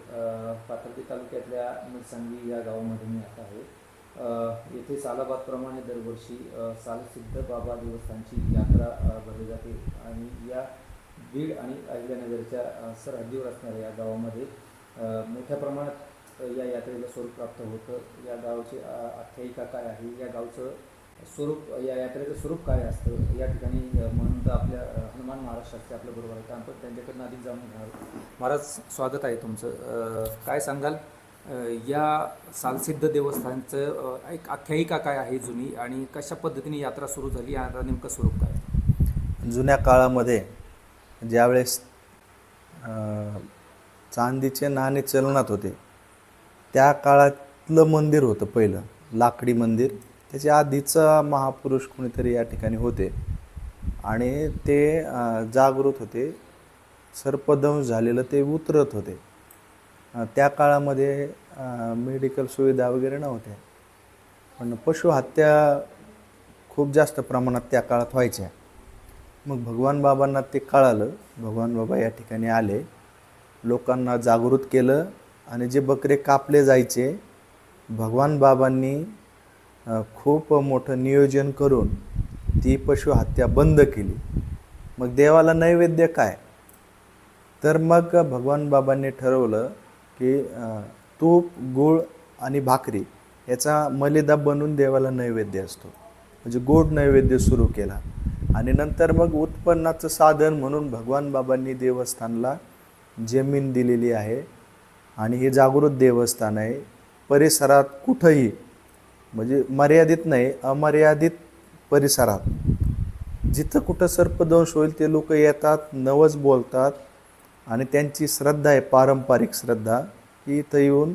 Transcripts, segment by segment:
पाथर्डी तालुक्यातल्या मिरसांगी या गावामध्ये मी आता आहे. येथे सालाबादप्रमाणे दरवर्षी सालसिद्ध बाबा देवस्थानची यात्रा भरली जाते आणि या बीड आणि अहिल्यानगरच्या सरहद्दीवर असणाऱ्या या गावामध्ये मोठ्या प्रमाणात या यात्रेला स्वरूप प्राप्त होतं. या गावाची आख्यायिका काय आहे, या गावचं स्वरूप, या यात्रेचं स्वरूप काय असतं, या ठिकाणी म्हणून आपल्या हनुमान महाराष्ट्राचे आपल्याबरोबर आहेत. आपण त्यांच्याकडून अधिक जाणून घेणार. महाराज, स्वागत आहे तुमचं. काय सांगाल या सालसिद्ध देवस्थानचं एक आख्यायिका काय आहे जुनी, आणि कशा पद्धतीने यात्रा सुरू झाली, आता नेमकं स्वरूप काय? जुन्या काळामध्ये ज्यावेळेस चांदीचे नाणे चलनात होते त्या काळातलं मंदिर होतं पहिलं, लाकडी मंदिर. त्याच्या आधीचा महापुरुष कोणीतरी या ठिकाणी होते आणि ते जागृत होते. सर्पदंश झालेलं ते उतरत होते. त्या काळामध्ये मेडिकल सुविधा वगैरे नव्हत्या, पण पशुहत्या खूप जास्त प्रमाणात त्या काळात व्हायच्या. मग भगवान बाबांना ते कळालं. भगवान बाबा या ठिकाणी आले, लोकांना जागृत केलं आणि जे बकरे कापले जायचे भगवान बाबांनी खूप मोठं नियोजन करून ती पशुहत्या बंद केली. मग देवाला नैवेद्य काय, तर मग भगवान बाबांनी ठरवलं की तूप, गूळ आणि भाकरी याचा मलिदा बनवून देवाला नैवेद्य असतो, म्हणजे गोड नैवेद्य सुरू केला. आणि नंतर मग उत्पन्नाचं साधन म्हणून भगवान बाबांनी देवस्थानला जमीन दिलेली आहे आणि हे जागृत देवस्थान आहे. परिसरात कुठंही, म्हणजे मर्यादित नाही, अमर्यादित परिसरात जिथं कुठं सर्पदंश होईल ते लोक येतात, नवस बोलतात आणि त्यांची श्रद्धा आहे, पारंपरिक श्रद्धा, की इथं येऊन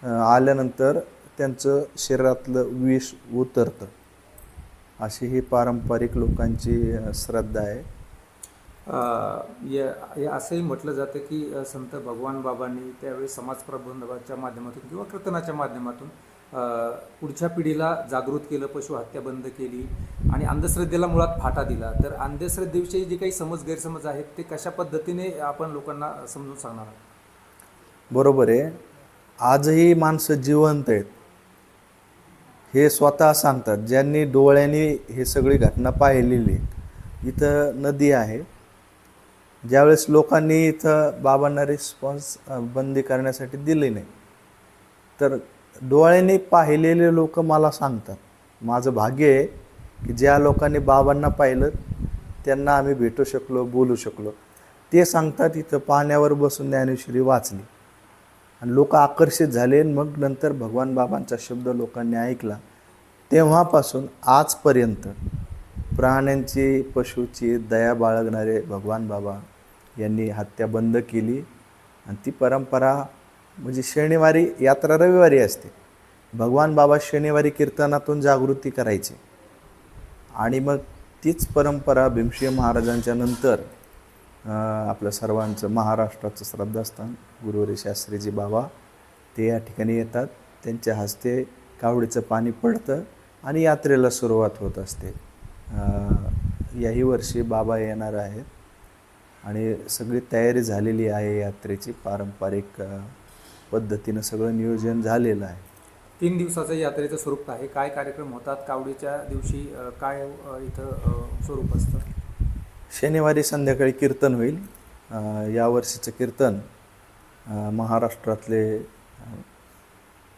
आल्यानंतर त्यांचं शरीरातलं विष उतरतं. अशी ही पारंपरिक लोकांची श्रद्धा आहे. असंही म्हटलं जातं की संत भगवान बाबांनी त्यावेळी समाज प्रबोधनाच्या माध्यमातून किंवा कीर्तनाच्या माध्यमातून पुढच्या पिढीला जागृत केलं, पशुहत्या बंद केली आणि अंधश्रद्धेला मुळात फाटा दिला. तर अंधश्रद्धेविषयी जे काही गैरसमज आहेत ते कशा पद्धतीने आपण लोकांना समजून सांगणार आहात? बरोबर आहे. आजही माणसं जिवंत आहेत हे स्वतः सांगतात, ज्यांनी डोळ्यांनी हे सगळी घटना पाहिलेली. इथं नदी आहे. ज्यावेळेस लोकांनी इथं बाबांना रिस्पॉन्स बंदी करण्यासाठी दिली नाही, तर डोळ्यांनी पाहिलेले लोक मला सांगतात. माझं भाग्य आहे की ज्या लोकांनी बाबांना पाहिलं त्यांना आम्ही भेटू शकलो, बोलू शकलो. ते सांगतात इथं पाण्यावर बसून ज्ञानेश्वरी वाचली आणि लोक आकर्षित झाले. मग नंतर भगवान बाबांचा शब्द लोकांनी ऐकला. तेव्हापासून आजपर्यंत प्राण्यांची, पशुची दया बाळगणारे भगवान बाबा यांनी हत्या बंद केली. आणि ती परंपरा, म्हणजे शनिवारी यात्रा रविवारी असते, भगवान बाबा शनिवारी कीर्तनातून जागृती करायची. आणि मग तीच परंपरा भीमसिंह महाराजांच्या नंतर आपलं सर्वांचं महाराष्ट्राचं श्रद्धास्थान गुरुवारी शास्त्रीजी बाबा ते या ठिकाणी येतात. त्यांच्या हस्ते कावडीचं पाणी पडतं आणि यात्रेला सुरुवात होत असते. याही वर्षी बाबा येणार आहेत आणि सगळी तयारी झालेली आहे यात्रेची. पारंपरिक पद्धतीनं सगळं नियोजन झालेलं आहे. 3 दिवसाचं यात्रेचं स्वरूप आहे. काय कार्यक्रम होतात कावडीच्या दिवशी, काय इथं स्वरूप असतं? शनिवारी संध्याकाळी कीर्तन होईल. यावर्षीचं कीर्तन महाराष्ट्रातले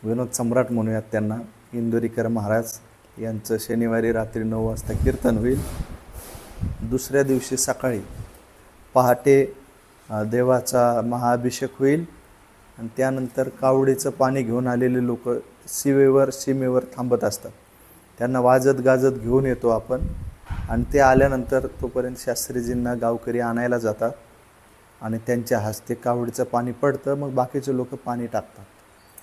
विनोद सम्राट म्हणूयात त्यांना, इंदोरीकर महाराज यांचं शनिवारी रात्री 9 वाजता कीर्तन होईल. दुसऱ्या दिवशी सकाळी पहाटे देवाचा महाअभिषेक होईल आणि त्यानंतर कावडीचं पाणी घेऊन आलेले लोक सीमेवर थांबत असतात. त्यांना वाजत गाजत घेऊन येतो आपण आणि ते आल्यानंतर तोपर्यंत शास्त्रीजींना गावकरी आणायला जातात आणि त्यांच्या हस्ते कावडीचं पाणी पडतं. मग बाकीचे लोक पाणी टाकतात.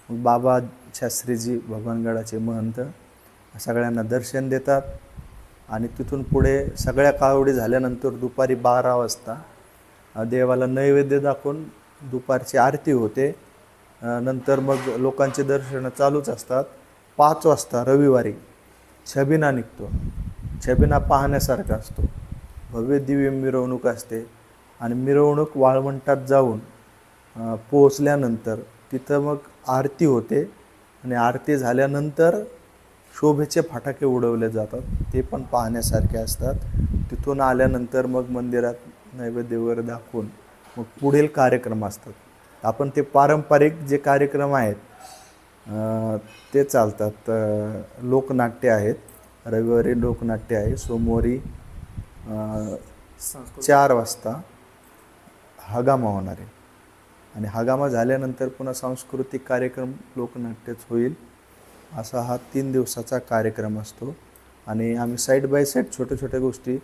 मग बाबा शास्त्रीजी भगवानगडाचे महंत सगळ्यांना दर्शन देतात आणि तिथून पुढे सगळ्या कावडी झाल्यानंतर दुपारी 12 वाजता देवाला नैवेद्य दाखवून दुपारची आरती होते. नंतर मग लोकांचे दर्शनं चालूच असतात. 5 वाजता रविवारी छबिना निघतो. छबिना पाहण्यासारखा असतो. भव्य दिव्य मिरवणूक असते आणि मिरवणूक वाळवंटात जाऊन पोहोचल्यानंतर तिथं मग आरती होते आणि आरती झाल्यानंतर शोभेचे फटाके उडवले जातात, ते पण पाहण्यासारखे असतात. तिथून आल्यानंतर मग मंदिरात नैवेद्य वगैरे दाखवून मग पुढील कार्यक्रम असतात. आपण ते पारंपरिक जे कार्यक्रम आहेत ते चालतात. लोकनाट्य आहेत, रविवारी लोकनाट्य आहे, सोमवारी सांस्कृतिक 4 वाजता हगामा होणार आहे आणि हगामा झाल्यानंतर पुन्हा सांस्कृतिक कार्यक्रम लोकनाट्यच होईल. असा हा 3 दिवसाचा कार्यक्रम असतो. आणि आम्ही साईड बाय साईड छोट्या छोट्या गोष्टी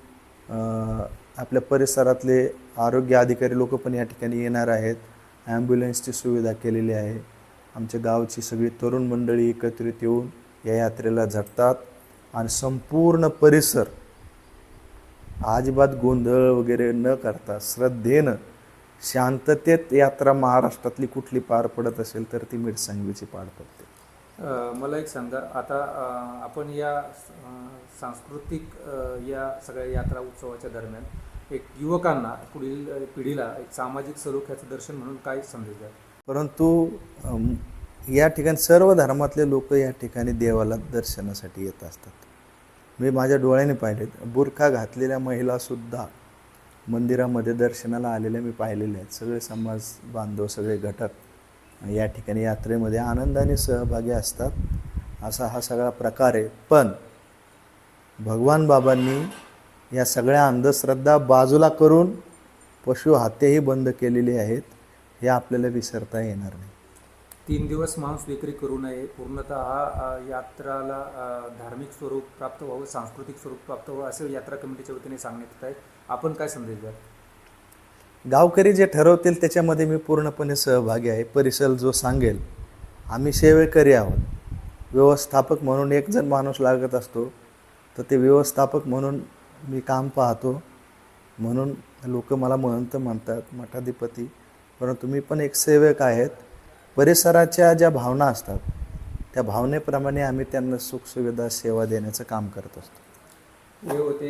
आपल्या परिसरातले आरोग्य अधिकारी लोक पण या ठिकाणी येणार आहेत. ॲम्ब्युलन्सची सुविधा केलेली आहे. आमच्या गावची सगळी तरुण मंडळी एकत्रित येऊन या यात्रेला झटतात आणि संपूर्ण परिसर अजिबात गोंधळ वगैरे न करता श्रद्धेनं शांततेत यात्रा महाराष्ट्रातली कुठली पार पडत असेल तर ती मिरसांगवीची पार पडते. मला एक सांगा, आता आपण या सांस्कृतिक या सगळ्या यात्रा उत्सवाच्या दरम्यान एक युवकांना, पुढील पिढीला एक सामाजिक सलोख्याचं दर्शन म्हणून काय संदेश द्याल? परंतु या ठिकाणी सर्व धर्मातले लोक या ठिकाणी देवाला दर्शनासाठी येत असतात. मी माझ्या डोळ्याने पाहिलेत. बुरखा घातलेल्या महिलासुद्धा मंदिरामध्ये दर्शनाला आलेल्या मी पाहिलेल्या आहेत. सगळे समाज बांधव, सगळे घटक या ठिकाणी यात्रेमध्ये आनंदाने सहभागी असतात. असा हा सगळा प्रकार आहे. पण भगवान बाबांनी या सगळ्या अंधश्रद्धा बाजूला करून पशु हत्येही बंद केलेली आहेत. हे आपल्याला विसरता येणार नाही. 3 दिवस मांस विक्री करू नये, पूर्णतः हा यात्राला धार्मिक स्वरूप प्राप्त व्हावं, सांस्कृतिक स्वरूप प्राप्त व्हावं असं यात्रा कमिटीच्या वतीने सांगण्यात येत आहे. आपण काय संदेश द्याल? गावकरी जे ठरवतील त्याच्यामध्ये मी पूर्णपणे सहभागी आहे. परिसर जो सांगेल, आम्ही सेवेकरी आहोत. व्यवस्थापक म्हणून एक जण माणूस लागत असतो, तर ते व्यवस्थापक म्हणून मी काम पाहतो. म्हणून लोक मला महंत म्हणतात, मठाधिपती, परंतु मी पण एक सेवक आहेत. परिसराच्या ज्या भावना असतात त्या भावनेप्रमाणे आम्ही त्यांना सुखसुविधा सेवा देण्याचं काम करत असतो. हे होते